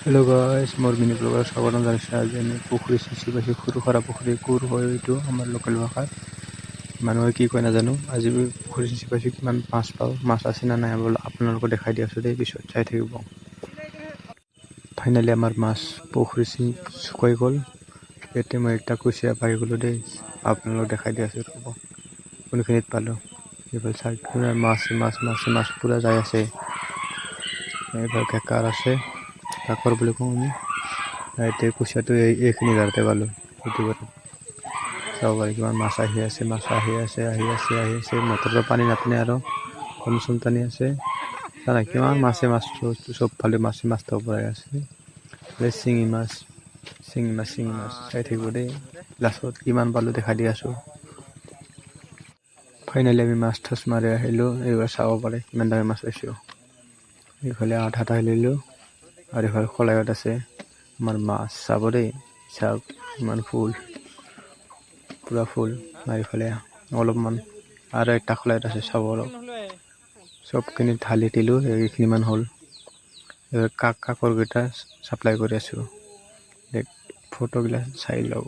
hello guys मोर mini bagger স্বাগতম জানাইছে আজি আমি পুখুৰী সিঁচি পাইছোঁ সৰু সুৰা পুখুৰী কোৰ হয় এইটো আমাৰ লোকেল ভাষাত মানুহে কি কয় নাজানো আজি পুখুৰী সিঁচি পাইছোঁ কিমান মাছ পাওঁ মাছ আছে না নাই আপোনালোকক দেখাই দি আছোঁ দেই পিছত চাই থাকিব ফাইনেলি আমাৰ মাছ পুখুৰী শুকাই গ'ল এতিয়া মই একটা কুচিয়া পাই গ'লোঁ দেই আপোনালোকক দেখাই দি আছোঁ ৰ'ব কোনখিনিত পালোঁ এইফালে চাইড পুৰা মাছ পুৰা যাই আছে এইফালে কেকাৰ আছে কাকৰ বুলি কওঁ আমি এতিয়া কুচিয়াটো এইখিনি জাগাতে পালোঁ ইউটিউবত চাব পাৰি কিমান মাছ আহি আছে মটৰৰ পানী নাটানে আৰু কম চম টানি আছে জানা কিমান মাছ চবফালে মাছ থ'ব পৰাই আছে শিঙি মাছ চাই থাকিব দেই লাষ্টত কিমান পালোঁ দেখাই দি আছোঁ ফাইনেলি আমি মাছ ঠাচ মাৰি আহিলোঁ এইবাৰ চাব পাৰে কিমান ডাঙৰ মাছ পাইছোঁ এইফালে আধা আহিলোঁ আৰু এইফালে খলাইত আছে আমাৰ মাছ চাব দেই চাওক ইমান ফুল পুৰা ফুল আৰু এইফালে অলপমান আৰু একটা খলাইত আছে চাব অলপ চবখিনি ঢালি দিলোঁ এইখিনিমান হ'ল কাকৰকেইটা ছাপ্লাই কৰি আছোঁ ফটোগিলা চাই ল'ব